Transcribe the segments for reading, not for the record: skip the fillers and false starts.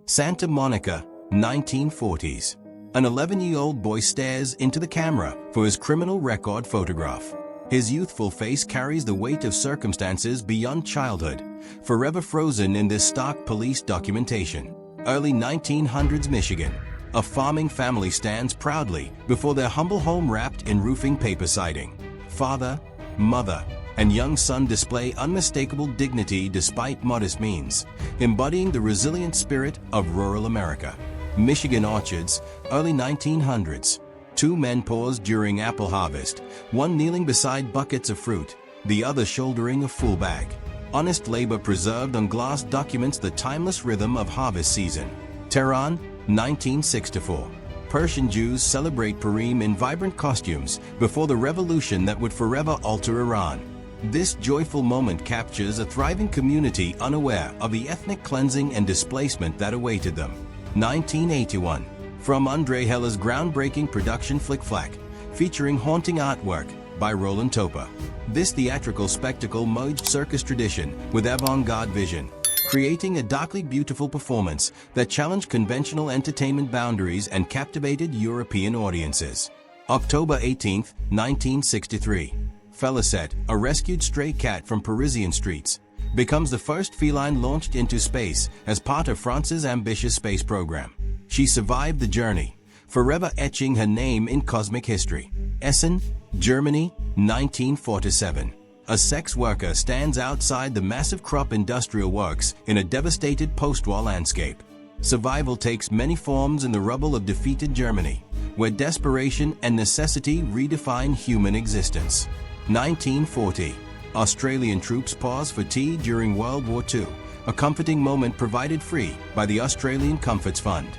Santa Monica, 1940s. An 11-year-old boy stares into the camera for his criminal record photograph. His youthful face carries the weight of circumstances beyond childhood, forever frozen in this stark police documentation. Early 1900s Michigan. A farming family stands proudly before their humble home wrapped in roofing paper siding. Father, mother, and young son display unmistakable dignity despite modest means, embodying the resilient spirit of rural America. Michigan orchards, early 1900s. Two men pause during apple harvest, one kneeling beside buckets of fruit, the other shouldering a full bag. Honest labor preserved on glass documents the timeless rhythm of harvest season. Tehran, 1964. Persian Jews celebrate Purim in vibrant costumes before the revolution that would forever alter Iran. This joyful moment captures a thriving community unaware of the ethnic cleansing and displacement that awaited them. 1981. From Andre Heller's groundbreaking production Flick Flack, featuring haunting artwork by Roland Topper. This theatrical spectacle merged circus tradition with avant-garde vision, creating a darkly beautiful performance that challenged conventional entertainment boundaries and captivated European audiences. October 18, 1963. Felicette, a rescued stray cat from Parisian streets, becomes the first feline launched into space as part of France's ambitious space program. She survived the journey, forever etching her name in cosmic history. Essen, Germany, 1947. A sex worker stands outside the massive Krupp industrial works in a devastated post-war landscape. Survival takes many forms in the rubble of defeated Germany, where desperation and necessity redefine human existence. 1940. Australian troops pause for tea during World War II, a comforting moment provided free by the Australian Comforts Fund.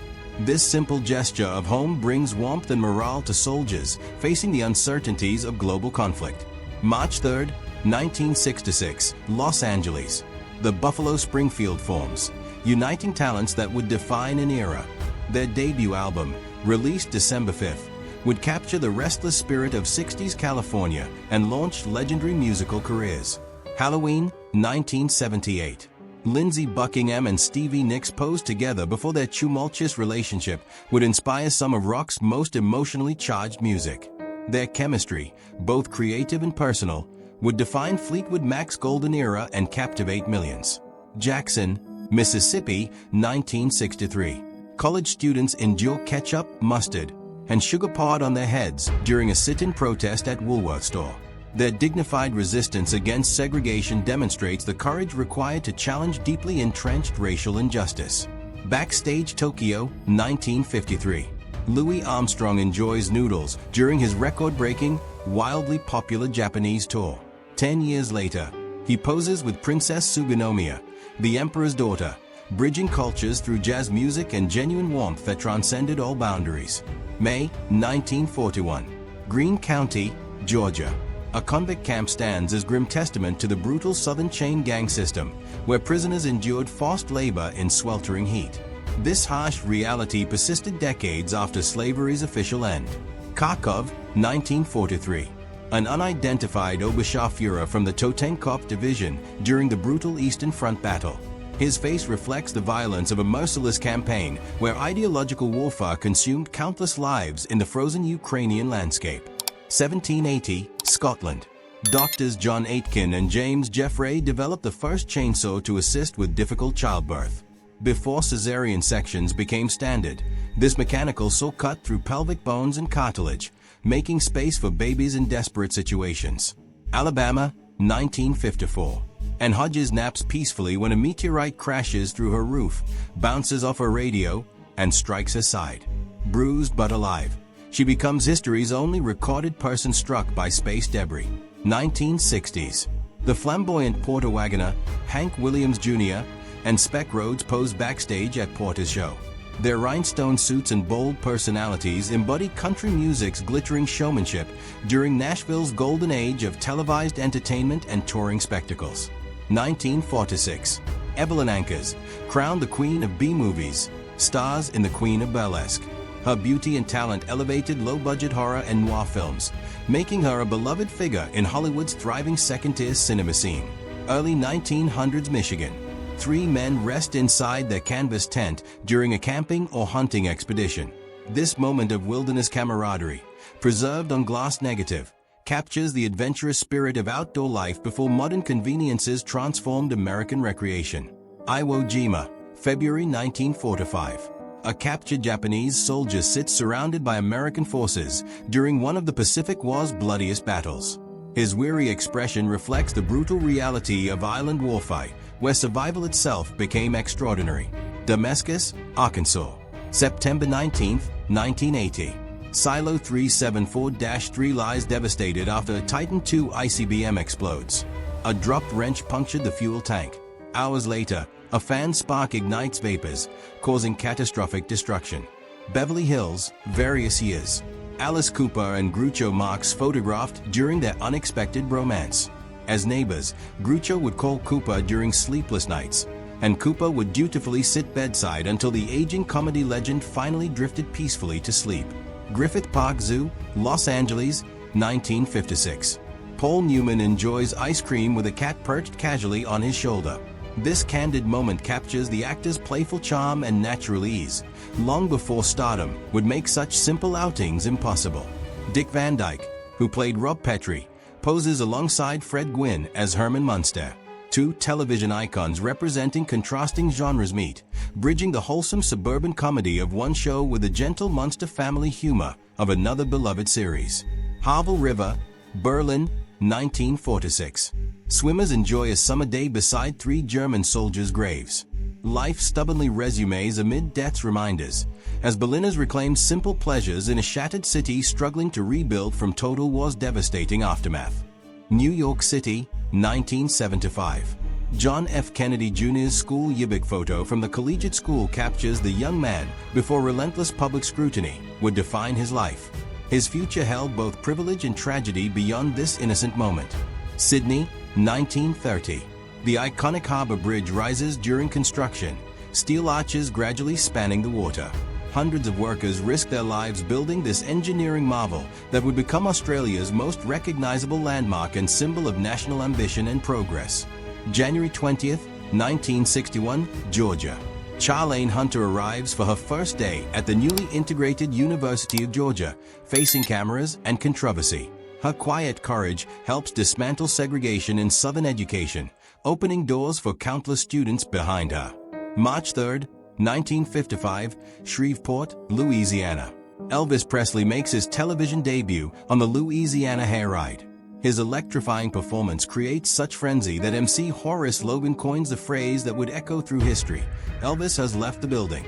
This simple gesture of home brings warmth and morale to soldiers facing the uncertainties of global conflict. March 3, 1966, Los Angeles. The Buffalo Springfield forms, uniting talents that would define an era. Their debut album, released December 5th, would capture the restless spirit of 60s California and launch legendary musical careers. Halloween, 1978. Lindsey Buckingham and Stevie Nicks posed together before their tumultuous relationship would inspire some of rock's most emotionally charged music. Their chemistry, both creative and personal, would define Fleetwood Mac's golden era and captivate millions. Jackson, Mississippi, 1963. College students endure ketchup, mustard, and sugar pod on their heads during a sit-in protest at Woolworth store. Their dignified resistance against segregation demonstrates the courage required to challenge deeply entrenched racial injustice. Backstage Tokyo, 1953. Louis Armstrong enjoys noodles during his record-breaking, wildly popular Japanese tour. 10 years later, he poses with Princess Sugonomiya, the emperor's daughter, bridging cultures through jazz music and genuine warmth that transcended all boundaries. May, 1941. Greene County, Georgia. A convict camp stands as grim testament to the brutal Southern chain gang system, where prisoners endured forced labor in sweltering heat. This harsh reality persisted decades after slavery's official end. Kharkov, 1943. An unidentified Oberscharführer from the Totenkopf division during the brutal Eastern Front battle. His face reflects the violence of a merciless campaign where ideological warfare consumed countless lives in the frozen Ukrainian landscape. 1780, Scotland. Doctors John Aitken and James Jeffrey developed the first chainsaw to assist with difficult childbirth. Before cesarean sections became standard, this mechanical saw cut through pelvic bones and cartilage, making space for babies in desperate situations. Alabama, 1954. Anne Hodges naps peacefully when a meteorite crashes through her roof, bounces off her radio, and strikes her side. Bruised but alive, she becomes history's only recorded person struck by space debris. 1960s. The flamboyant Porter Wagoner, Hank Williams Jr., and Spec Rhodes pose backstage at Porter's show. Their rhinestone suits and bold personalities embody country music's glittering showmanship during Nashville's golden age of televised entertainment and touring spectacles. 1946. Evelyn Ankers, crowned the Queen of B-movies, stars in The Queen of Burlesque. Her beauty and talent elevated low-budget horror and noir films, making her a beloved figure in Hollywood's thriving second-tier cinema scene. Early 1900s Michigan. Three men rest inside their canvas tent during a camping or hunting expedition. This moment of wilderness camaraderie, preserved on glass negative, captures the adventurous spirit of outdoor life before modern conveniences transformed American recreation. Iwo Jima, February 1945. A captured Japanese soldier sits surrounded by American forces during one of the Pacific War's bloodiest battles. His weary expression reflects the brutal reality of island warfare, where survival itself became extraordinary. Damascus, Arkansas, September 19, 1980. Silo 374-3 lies devastated after a Titan II ICBM explodes. A dropped wrench punctured the fuel tank. Hours later, a fan spark ignites vapors, causing catastrophic destruction. Beverly Hills, various years. Alice Cooper and Groucho Marx photographed during their unexpected bromance. As neighbors, Groucho would call Cooper during sleepless nights, and Cooper would dutifully sit bedside until the aging comedy legend finally drifted peacefully to sleep. Griffith Park Zoo, Los Angeles, 1956. Paul Newman enjoys ice cream with a cat perched casually on his shoulder. This candid moment captures the actor's playful charm and natural ease, long before stardom would make such simple outings impossible. Dick Van Dyke, who played Rob Petrie, poses alongside Fred Gwynne as Herman Munster. Two television icons representing contrasting genres meet, bridging the wholesome suburban comedy of one show with the gentle Munster family humor of another beloved series. Havel River, Berlin, 1946. Swimmers enjoy a summer day beside three German soldiers' graves. Life stubbornly resumes amid death's reminders, as Berliners reclaim simple pleasures in a shattered city struggling to rebuild from total war's devastating aftermath. New York City, 1975. John F. Kennedy Jr.'s school yearbook photo from the collegiate school captures the young man before relentless public scrutiny would define his life. His future held both privilege and tragedy beyond this innocent moment. Sydney, 1930. The iconic Harbour Bridge rises during construction, steel arches gradually spanning the water. Hundreds of workers risk their lives building this engineering marvel that would become Australia's most recognizable landmark and symbol of national ambition and progress. January 20th, 1961, Georgia. Charlene Hunter arrives for her first day at the newly integrated University of Georgia, facing cameras and controversy. Her quiet courage helps dismantle segregation in Southern education, opening doors for countless students behind her. March 3, 1955, Shreveport, Louisiana. Elvis Presley makes his television debut on the Louisiana Hayride. His electrifying performance creates such frenzy that MC Horace Logan coins the phrase that would echo through history: Elvis has left the building.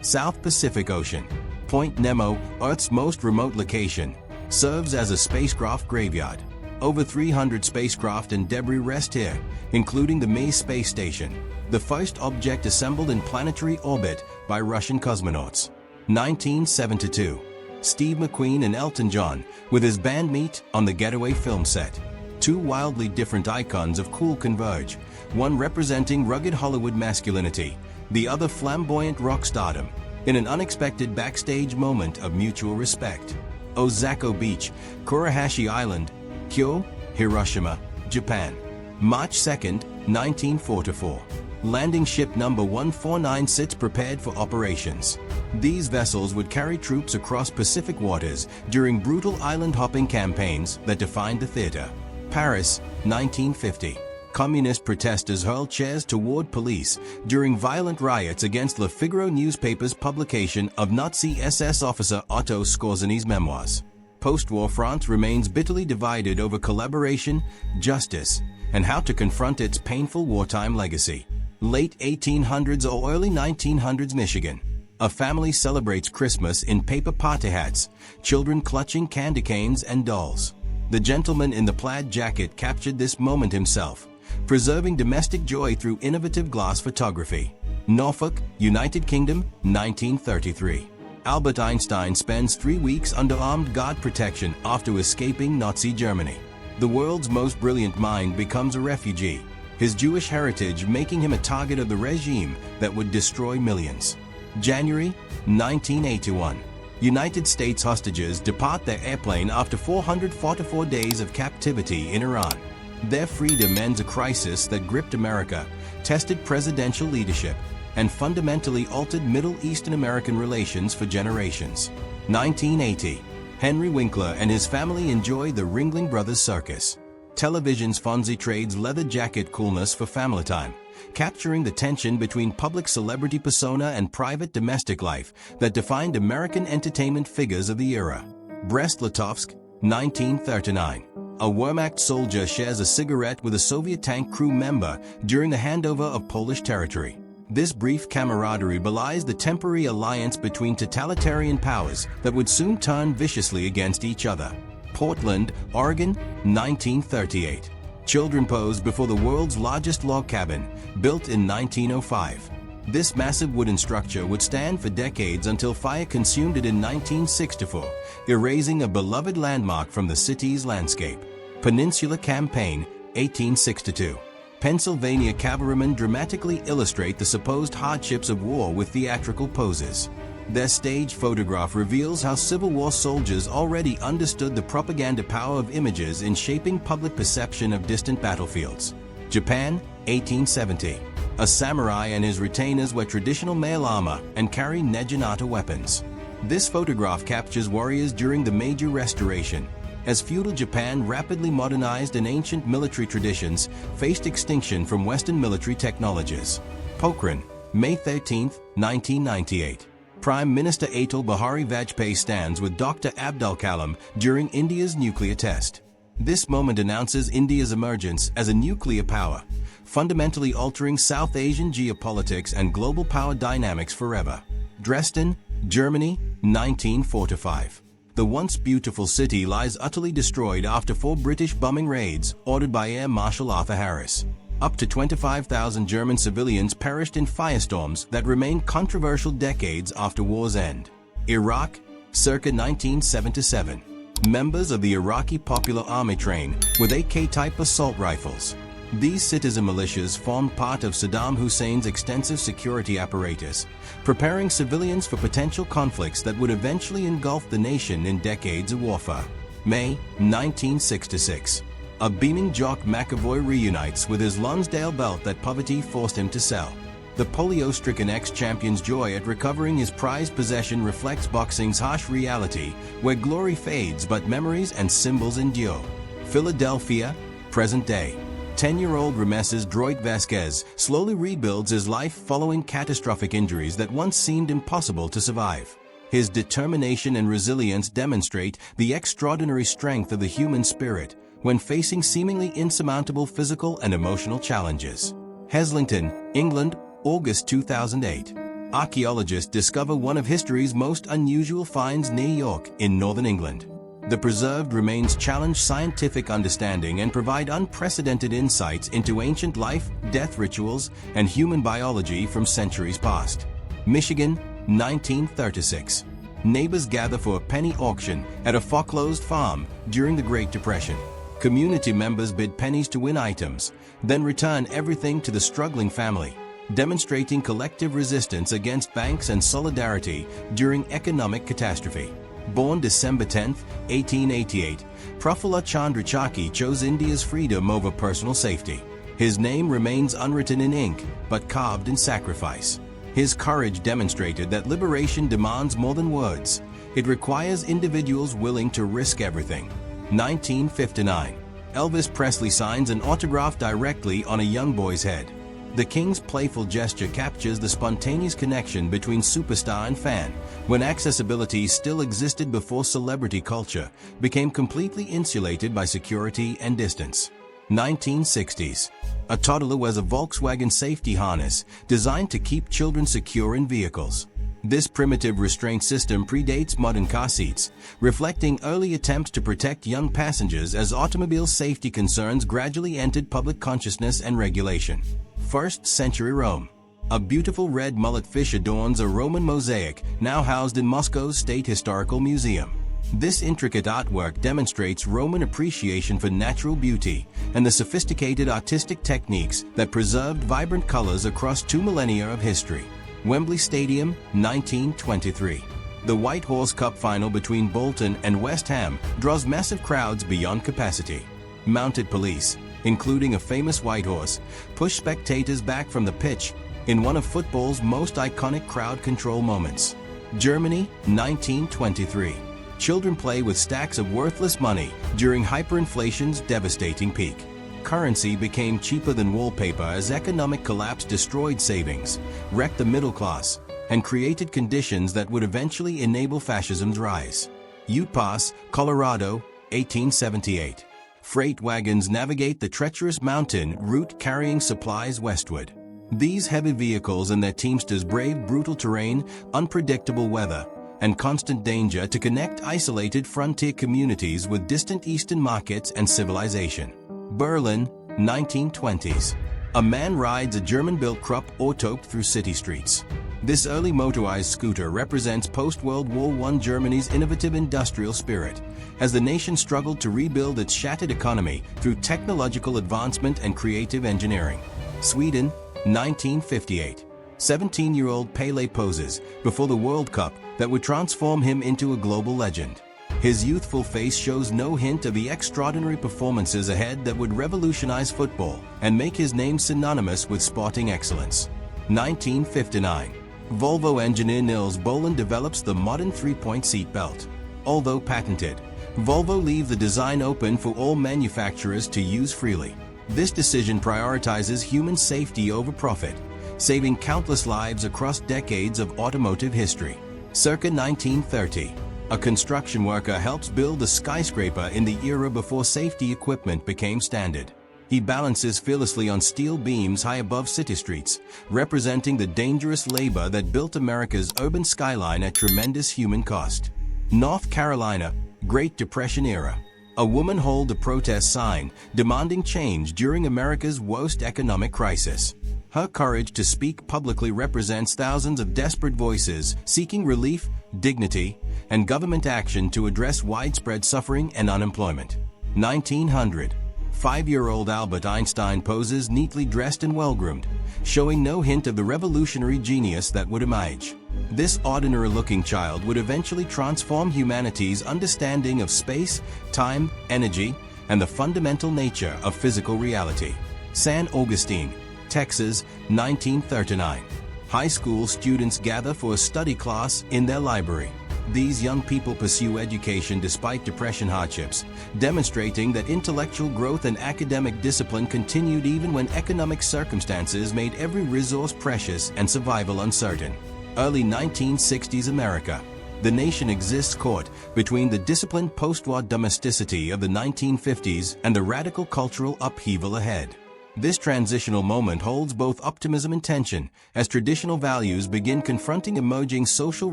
South Pacific Ocean. Point Nemo, Earth's most remote location, serves as a spacecraft graveyard. Over 300 spacecraft and debris rest here, including the Mir space station, the first object assembled in planetary orbit by Russian cosmonauts. 1972. Steve McQueen and Elton John with his band meet on the Getaway film set. Two wildly different icons of cool converge, one representing rugged Hollywood masculinity, the other flamboyant rock stardom, in an unexpected backstage moment of mutual respect. Ozako Beach, Kurahashi Island, Kyo, Hiroshima, Japan. March 2nd, 1944. Landing ship number 149 sits prepared for operations. These vessels would carry troops across Pacific waters during brutal island-hopping campaigns that defined the theater. Paris, 1950. Communist protesters hurl chairs toward police during violent riots against Le Figaro newspaper's publication of Nazi SS officer Otto Skorzny's memoirs. Post-war France remains bitterly divided over collaboration, justice, and how to confront its painful wartime legacy. Late 1800s or early 1900s Michigan. A family celebrates Christmas in paper party hats, children clutching candy canes and dolls. The gentleman in the plaid jacket captured this moment himself, preserving domestic joy through innovative glass photography. Norfolk, United Kingdom, 1933. Albert Einstein spends 3 weeks under armed guard protection after escaping Nazi Germany. The world's most brilliant mind becomes a refugee, his Jewish heritage making him a target of the regime that would destroy millions. January 1981. United States hostages depart their airplane after 444 days of captivity in Iran. Their freedom ends a crisis that gripped America, tested presidential leadership, and fundamentally altered Middle Eastern American relations for generations. 1980. Henry Winkler and his family enjoy the Ringling Brothers Circus. Television's Fonzie trades leather jacket coolness for family time, capturing the tension between public celebrity persona and private domestic life that defined American entertainment figures of the era. Brest-Litovsk, 1939. A Wehrmacht soldier shares a cigarette with a Soviet tank crew member during the handover of Polish territory. This brief camaraderie belies the temporary alliance between totalitarian powers that would soon turn viciously against each other. Portland, Oregon, 1938. Children pose before the world's largest log cabin, built in 1905. This massive wooden structure would stand for decades until fire consumed it in 1964, erasing a beloved landmark from the city's landscape. Peninsula Campaign, 1862. Pennsylvania cavalrymen dramatically illustrate the supposed hardships of war with theatrical poses. Their stage photograph reveals how Civil War soldiers already understood the propaganda power of images in shaping public perception of distant battlefields. Japan, 1870. A samurai and his retainers wear traditional male armor and carry Neginata weapons. This photograph captures warriors during the Meiji Restoration, as feudal Japan rapidly modernized and ancient military traditions faced extinction from Western military technologies. Pokhran, May 13, 1998. Prime Minister Atal Bihari Vajpayee stands with Dr. Abdul Kalam during India's nuclear test. This moment announces India's emergence as a nuclear power, fundamentally altering South Asian geopolitics and global power dynamics forever. Dresden, Germany, 1945. The once beautiful city lies utterly destroyed after 4 British bombing raids ordered by Air Marshal Arthur Harris. Up to 25,000 German civilians perished in firestorms that remained controversial decades after war's end. Iraq, circa 1977. Members of the Iraqi Popular Army train with AK-type assault rifles. These citizen militias formed part of Saddam Hussein's extensive security apparatus, preparing civilians for potential conflicts that would eventually engulf the nation in decades of warfare. May 1966. A beaming Jock McAvoy reunites with his Lonsdale belt that poverty forced him to sell. The polio-stricken ex-champion's joy at recovering his prized possession reflects boxing's harsh reality, where glory fades but memories and symbols endure. Philadelphia, present day. 10-year-old Rameses Droit Vasquez slowly rebuilds his life following catastrophic injuries that once seemed impossible to survive. His determination and resilience demonstrate the extraordinary strength of the human spirit when facing seemingly insurmountable physical and emotional challenges. Heslington, England, August 2008. Archaeologists discover one of history's most unusual finds near York in northern England. The preserved remains challenge scientific understanding and provide unprecedented insights into ancient life, death rituals, and human biology from centuries past. Michigan, 1936. Neighbors gather for a penny auction at a foreclosed farm during the Great Depression. Community members bid pennies to win items, then return everything to the struggling family, demonstrating collective resistance against banks and solidarity during economic catastrophe. Born December 10, 1888, Prafulla Chandra Chaki chose India's freedom over personal safety. His name remains unwritten in ink, but carved in sacrifice. His courage demonstrated that liberation demands more than words. It requires individuals willing to risk everything. 1959. Elvis Presley signs an autograph directly on a young boy's head. The King's playful gesture captures the spontaneous connection between superstar and fan, when accessibility still existed before celebrity culture became completely insulated by security and distance. 1960s. A toddler wears a Volkswagen safety harness designed to keep children secure in vehicles. This primitive restraint system predates modern car seats, reflecting early attempts to protect young passengers as automobile safety concerns gradually entered public consciousness and regulation. 1st century Rome. A beautiful red mullet fish adorns a Roman mosaic now housed in Moscow's State Historical Museum. This intricate artwork demonstrates Roman appreciation for natural beauty and the sophisticated artistic techniques that preserved vibrant colors across 2 millennia of history. Wembley Stadium, 1923. The White Horse Cup final between Bolton and West Ham draws massive crowds beyond capacity. Mounted police. including a famous white horse, push spectators back from the pitch in one of football's most iconic crowd control moments. Germany, 1923. Children play with stacks of worthless money during hyperinflation's devastating peak. Currency became cheaper than wallpaper as economic collapse destroyed savings, wrecked the middle class, and created conditions that would eventually enable fascism's rise. Ute Pass, Colorado, 1878. Freight wagons navigate the treacherous mountain route carrying supplies westward. These heavy vehicles and their teamsters brave brutal terrain, unpredictable weather, and constant danger to connect isolated frontier communities with distant eastern markets and civilization. Berlin, 1920s. A man rides a German-built Krupp Auto through city streets. This early motorized scooter represents post-World War I Germany's innovative industrial spirit, as the nation struggled to rebuild its shattered economy through technological advancement and creative engineering. Sweden, 1958. 17-year-old Pele poses before the World Cup that would transform him into a global legend. His youthful face shows no hint of the extraordinary performances ahead that would revolutionize football and make his name synonymous with sporting excellence. 1959. Volvo engineer Nils Bohlin develops the modern three-point seat belt. Although patented, Volvo leaves the design open for all manufacturers to use freely. This decision prioritizes human safety over profit, saving countless lives across decades of automotive history. Circa 1930, a construction worker helps build a skyscraper in the era before safety equipment became standard. He balances fearlessly on steel beams high above city streets, representing the dangerous labor that built America's urban skyline at tremendous human cost. North Carolina, Great Depression era. A woman holds a protest sign demanding change during America's worst economic crisis. Her courage to speak publicly represents thousands of desperate voices seeking relief, dignity, and government action to address widespread suffering and unemployment. 1900. 5-year-old Albert Einstein poses neatly dressed and well-groomed, showing no hint of the revolutionary genius that would emerge. This ordinary-looking child would eventually transform humanity's understanding of space, time, energy, and the fundamental nature of physical reality. San Augustine, Texas, 1939. High school students gather for a study class in their library. These young people pursue education despite depression hardships, demonstrating that intellectual growth and academic discipline continued even when economic circumstances made every resource precious and survival uncertain. Early 1960s America. The nation exists caught between the disciplined post-war domesticity of the 1950s and the radical cultural upheaval ahead. This transitional moment holds both optimism and tension as traditional values begin confronting emerging social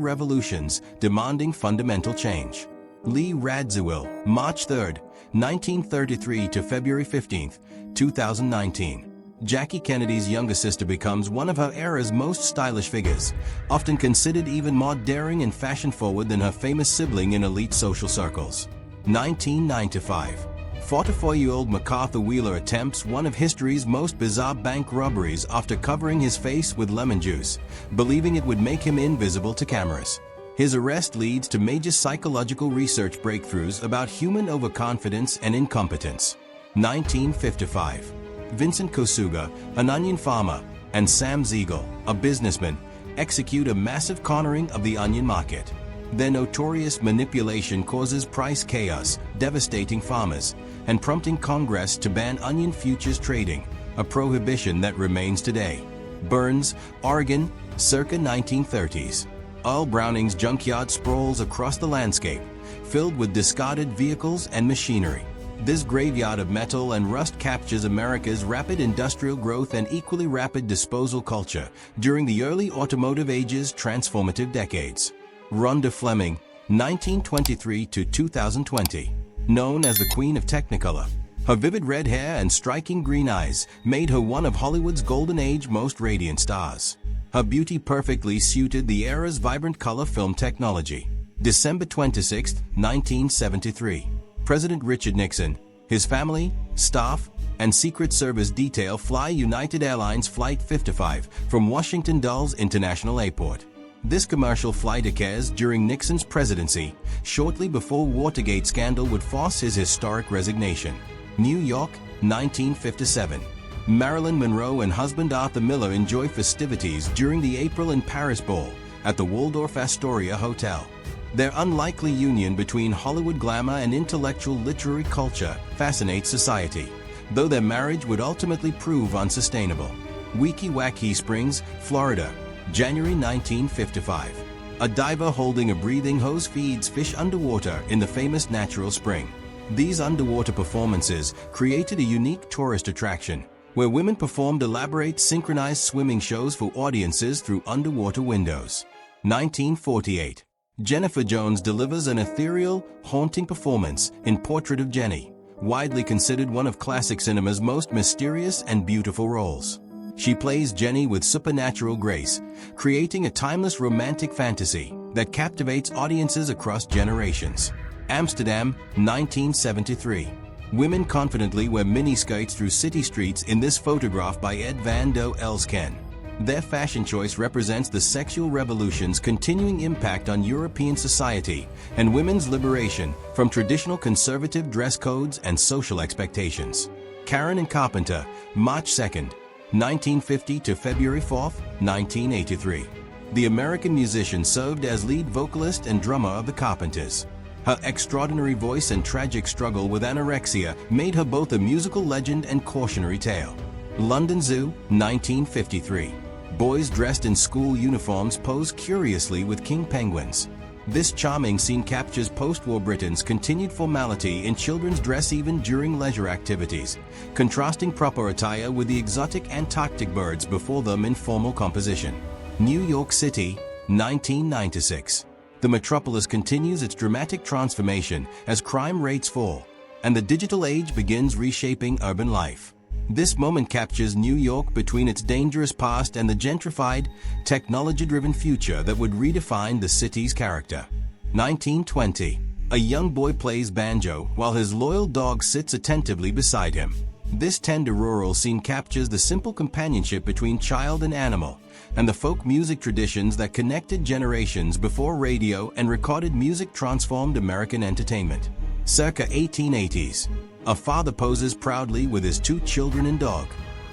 revolutions demanding fundamental change. Lee Radziwill, March 3, 1933 to February 15, 2019. Jackie Kennedy's younger sister becomes one of her era's most stylish figures, often considered even more daring and fashion-forward than her famous sibling in elite social circles. 1995. 44-year-old MacArthur Wheeler attempts one of history's most bizarre bank robberies after covering his face with lemon juice, believing it would make him invisible to cameras. His arrest leads to major psychological research breakthroughs about human overconfidence and incompetence. 1955. Vincent Kosuga, an onion farmer, and Sam Ziegel, a businessman, execute a massive cornering of the onion market. Their notorious manipulation causes price chaos, devastating farmers, and prompting Congress to ban onion futures trading, a prohibition that remains today. Burns, Oregon, circa 1930s. Earl Browning's junkyard sprawls across the landscape, filled with discarded vehicles and machinery. This graveyard of metal and rust captures America's rapid industrial growth and equally rapid disposal culture during the early automotive age's transformative decades. Rhonda Fleming, 1923 to 2020. Known as the Queen of Technicolor, her vivid red hair and striking green eyes made her one of Hollywood's golden age most radiant stars. Her beauty perfectly suited the era's vibrant color film technology. December 26, 1973. President Richard Nixon, his family, staff, and Secret Service detail fly United Airlines Flight 55 from Washington Dulles International Airport. This commercial flight occurs during Nixon's presidency, shortly before Watergate scandal would force his historic resignation. New York, 1957. Marilyn Monroe and husband Arthur Miller enjoy festivities during the April in Paris Ball at the Waldorf Astoria Hotel. Their unlikely union between Hollywood glamour and intellectual literary culture fascinates society, though their marriage would ultimately prove unsustainable. Weeki Springs, Florida, January 1955. A diver holding a breathing hose feeds fish underwater in the famous natural spring. These underwater performances created a unique tourist attraction, where women performed elaborate synchronized swimming shows for audiences through underwater windows. 1948. Jennifer Jones delivers an ethereal, haunting performance in Portrait of Jenny, widely considered one of classic cinema's most mysterious and beautiful roles. She plays Jenny with supernatural grace, creating a timeless romantic fantasy that captivates audiences across generations. Amsterdam, 1973. Women confidently wear miniskirts through city streets in this photograph by Ed van der Elsken. Their fashion choice represents the sexual revolution's continuing impact on European society and women's liberation from traditional conservative dress codes and social expectations. Karen and Carpenter, March 2nd, 1950 to February 4th, 1983. The American musician served as lead vocalist and drummer of the Carpenters. Her extraordinary voice and tragic struggle with anorexia made her both a musical legend and cautionary tale. London Zoo, 1953. Boys dressed in school uniforms pose curiously with king penguins. This charming scene captures post-war Britain's continued formality in children's dress even during leisure activities, contrasting proper attire with the exotic Antarctic birds before them in formal composition. New York City, 1996. The metropolis continues its dramatic transformation as crime rates fall, and the digital age begins reshaping urban life. This moment captures New York between its dangerous past and the gentrified, technology-driven future that would redefine the city's character. 1920. A young boy plays banjo while his loyal dog sits attentively beside him. This tender rural scene captures the simple companionship between child and animal, and the folk music traditions that connected generations before radio and recorded music transformed American entertainment. Circa 1880s. A father poses proudly with his 2 children and dog.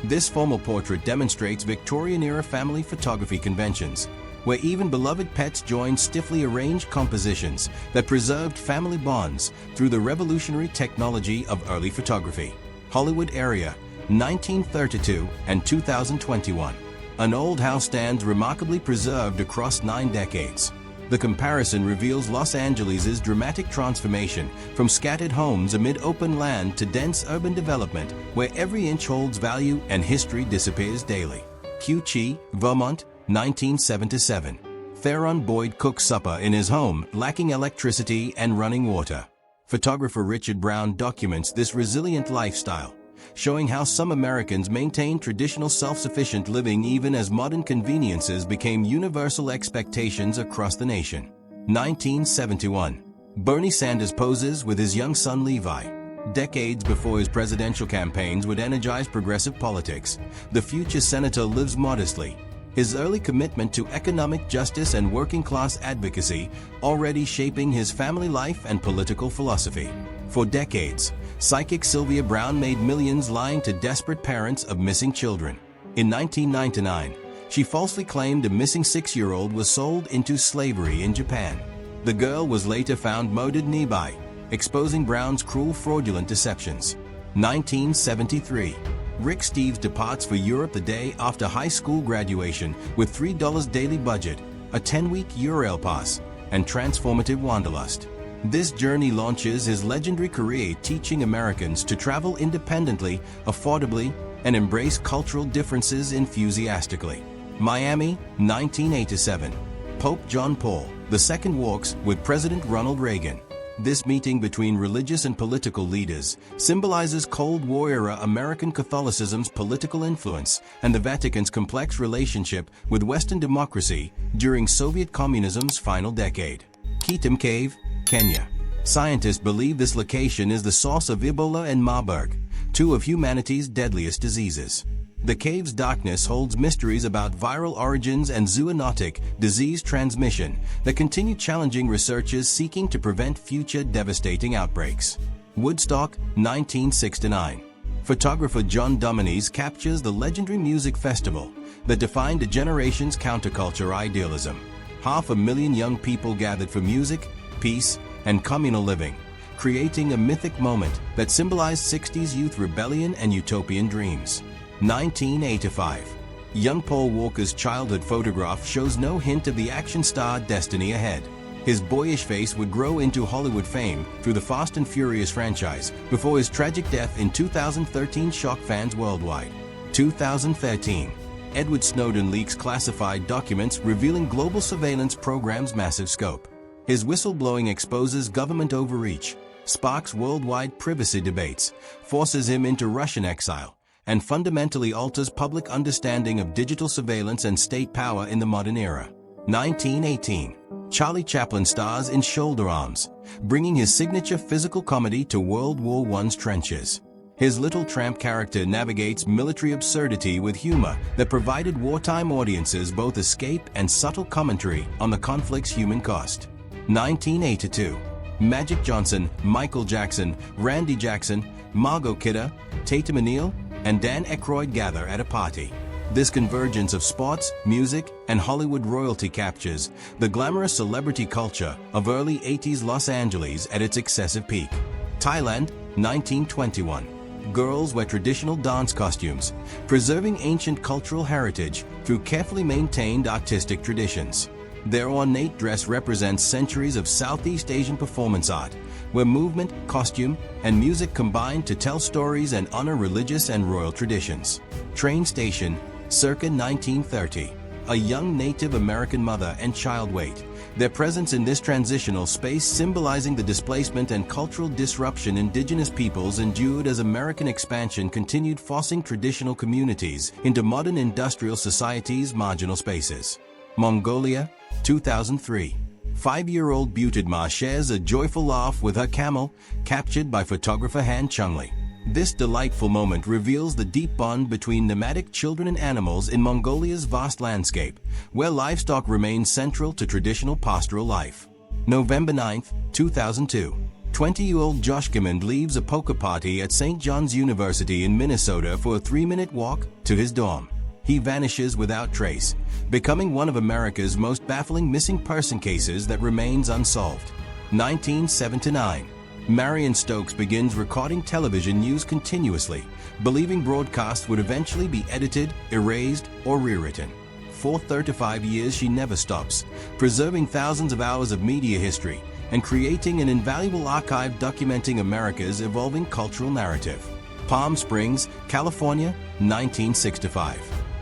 This formal portrait demonstrates Victorian-era family photography conventions, where even beloved pets joined stiffly arranged compositions that preserved family bonds through the revolutionary technology of early photography. Hollywood area, 1932 and 2021. An old house stands remarkably preserved across 9 decades. The comparison reveals Los Angeles' dramatic transformation from scattered homes amid open land to dense urban development where every inch holds value and history disappears daily. Q-Chi, Vermont, 1977. Theron Boyd cooks supper in his home, lacking electricity and running water. Photographer Richard Brown documents this resilient lifestyle, showing how some Americans maintained traditional self-sufficient living even as modern conveniences became universal expectations across the nation. 1971. Bernie Sanders poses with his young son Levi. Decades before his presidential campaigns would energize progressive politics, the future senator lives modestly, his early commitment to economic justice and working-class advocacy already shaping his family life and political philosophy. For decades, psychic Sylvia Browne made millions lying to desperate parents of missing children. In 1999, she falsely claimed a missing 6-year-old was sold into slavery in Japan. The girl was later found murdered nearby, exposing Browne's cruel fraudulent deceptions. 1973. Rick Steves departs for Europe the day after high school graduation with $3 daily budget, a 10-week Eurail pass, and transformative wanderlust. This journey launches his legendary career teaching Americans to travel independently, affordably, and embrace cultural differences enthusiastically. Miami, 1987. Pope John Paul II walks with President Ronald Reagan. This meeting between religious and political leaders symbolizes Cold War-era American Catholicism's political influence and the Vatican's complex relationship with Western democracy during Soviet communism's final decade. Kitim Cave, Kenya. Scientists believe this location is the source of Ebola and Marburg, 2 of humanity's deadliest diseases. The cave's darkness holds mysteries about viral origins and zoonotic disease transmission that continue challenging researchers seeking to prevent future devastating outbreaks. Woodstock, 1969. Photographer John Dumenies captures the legendary music festival that defined a generation's counterculture idealism. 500,000 young people gathered for music, peace, and communal living, creating a mythic moment that symbolized 60s youth rebellion and utopian dreams. 1985. Young Paul Walker's childhood photograph shows no hint of the action star destiny ahead. His boyish face would grow into Hollywood fame through the Fast and Furious franchise before his tragic death in 2013 shocked fans worldwide. 2013. Edward Snowden leaks classified documents revealing global surveillance program's massive scope. His whistleblowing exposes government overreach, sparks worldwide privacy debates, forces him into Russian exile, and fundamentally alters public understanding of digital surveillance and state power in the modern era. 1918. Charlie Chaplin stars in Shoulder Arms, bringing his signature physical comedy to World War I's trenches. His Little Tramp character navigates military absurdity with humor that provided wartime audiences both escape and subtle commentary on the conflict's human cost. 1982. Magic Johnson, Michael Jackson, Randy Jackson, Margot Kidder, Tatum O'Neal, and Dan Aykroyd gather at a party. This convergence of sports, music, and Hollywood royalty captures the glamorous celebrity culture of early 80s Los Angeles at its excessive peak. Thailand, 1921. Girls wear traditional dance costumes, preserving ancient cultural heritage through carefully maintained artistic traditions. Their ornate dress represents centuries of Southeast Asian performance art, where movement, costume, and music combine to tell stories and honor religious and royal traditions. Train station, circa 1930. A young Native American mother and child wait, their presence in this transitional space symbolizing the displacement and cultural disruption indigenous peoples endured as American expansion continued forcing traditional communities into modern industrial society's marginal spaces. Mongolia, 2003. 5-year-old Butidma shares a joyful laugh with her camel, captured by photographer Han Chungli. This delightful moment reveals the deep bond between nomadic children and animals in Mongolia's vast landscape, where livestock remains central to traditional pastoral life. November 9, 2002. 20-year-old Josh Gimmond leaves a poker party at St. John's University in Minnesota for a 3-minute walk to his dorm. He vanishes without trace, becoming one of America's most baffling missing person cases that remains unsolved. 1979. Marion Stokes begins recording television news continuously, believing broadcasts would eventually be edited, erased, or rewritten. For 35 years she never stops, preserving thousands of hours of media history and creating an invaluable archive documenting America's evolving cultural narrative. Palm Springs, California, 1965.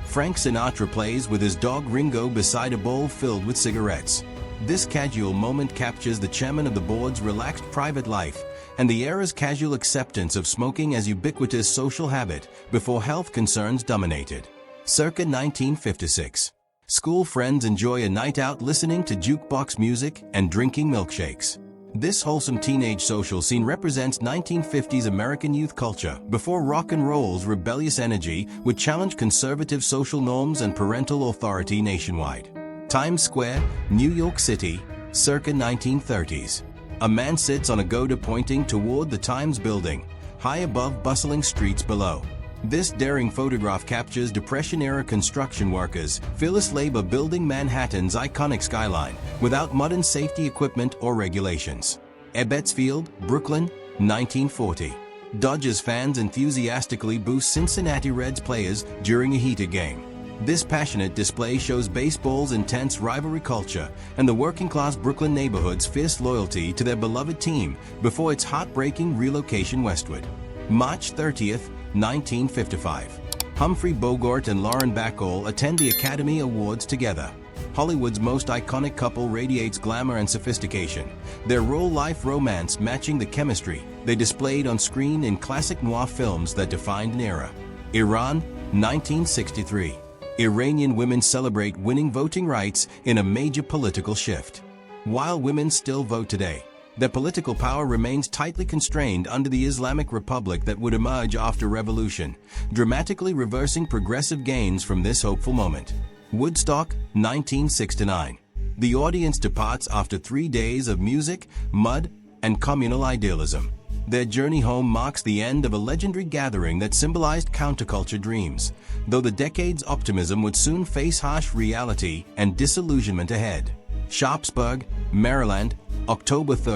Frank Sinatra plays with his dog Ringo beside a bowl filled with cigarettes. This casual moment captures the chairman of the board's relaxed private life and the era's casual acceptance of smoking as ubiquitous social habit before health concerns dominated. Circa 1956. School friends enjoy a night out listening to jukebox music and drinking milkshakes. This wholesome teenage social scene represents 1950s American youth culture before rock and roll's rebellious energy would challenge conservative social norms and parental authority nationwide. Times Square, New York City, circa 1930s. A man sits on a goda pointing toward the Times building, high above bustling streets below. This daring photograph captures Depression-era construction workers, fearless labor building Manhattan's iconic skyline without modern safety equipment or regulations. Ebbets Field, Brooklyn, 1940. Dodgers fans enthusiastically boost Cincinnati Reds players during a heated game. This passionate display shows baseball's intense rivalry culture and the working-class Brooklyn neighborhood's fierce loyalty to their beloved team before its heartbreaking relocation westward. March 30th, 1955. Humphrey Bogart and Lauren Bacall attend the Academy Awards together. Hollywood's most iconic couple radiates glamour and sophistication, their real-life romance matching the chemistry they displayed on screen in classic noir films that defined an era. Iran, 1963. Iranian women celebrate winning voting rights in a major political shift. While women still vote today, their political power remains tightly constrained under the Islamic Republic that would emerge after revolution, dramatically reversing progressive gains from this hopeful moment. Woodstock, 1969. The audience departs after 3 days of music, mud, and communal idealism. Their journey home marks the end of a legendary gathering that symbolized counterculture dreams, though the decade's optimism would soon face harsh reality and disillusionment ahead. Sharpsburg, Maryland, October 3,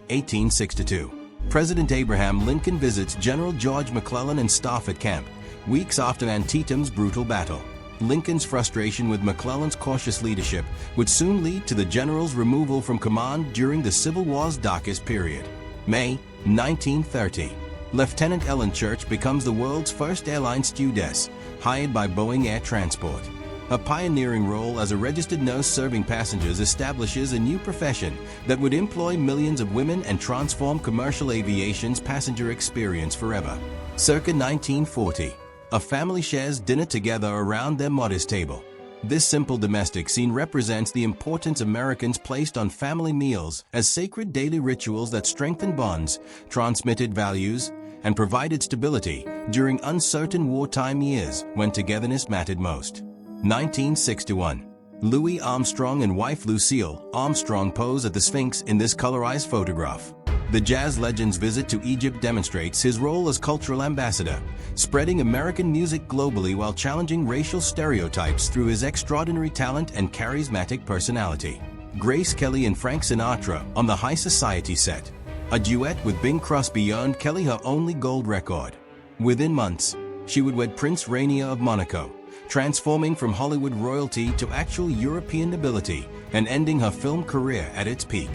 1862. President Abraham Lincoln visits General George McClellan in Stafford Camp, weeks after Antietam's brutal battle. Lincoln's frustration with McClellan's cautious leadership would soon lead to the general's removal from command during the Civil War's darkest period. May 1930. Lieutenant Ellen Church becomes the world's first airline stewardess, hired by Boeing Air Transport. Her pioneering role as a registered nurse serving passengers establishes a new profession that would employ millions of women and transform commercial aviation's passenger experience forever. Circa 1940. A family shares dinner together around their modest table. This simple domestic scene represents the importance Americans placed on family meals as sacred daily rituals that strengthened bonds, transmitted values, and provided stability during uncertain wartime years when togetherness mattered most. 1961. Louis Armstrong and wife Lucille Armstrong pose at the Sphinx in this colorized photograph. The jazz legend's visit to Egypt demonstrates his role as cultural ambassador, spreading American music globally while challenging racial stereotypes through his extraordinary talent and charismatic personality. Grace Kelly and Frank Sinatra on the High Society set. A duet with Bing Crosby earned Kelly her only gold record. Within months, she would wed Prince Rainier of Monaco, transforming from Hollywood royalty to actual European nobility and ending her film career at its peak.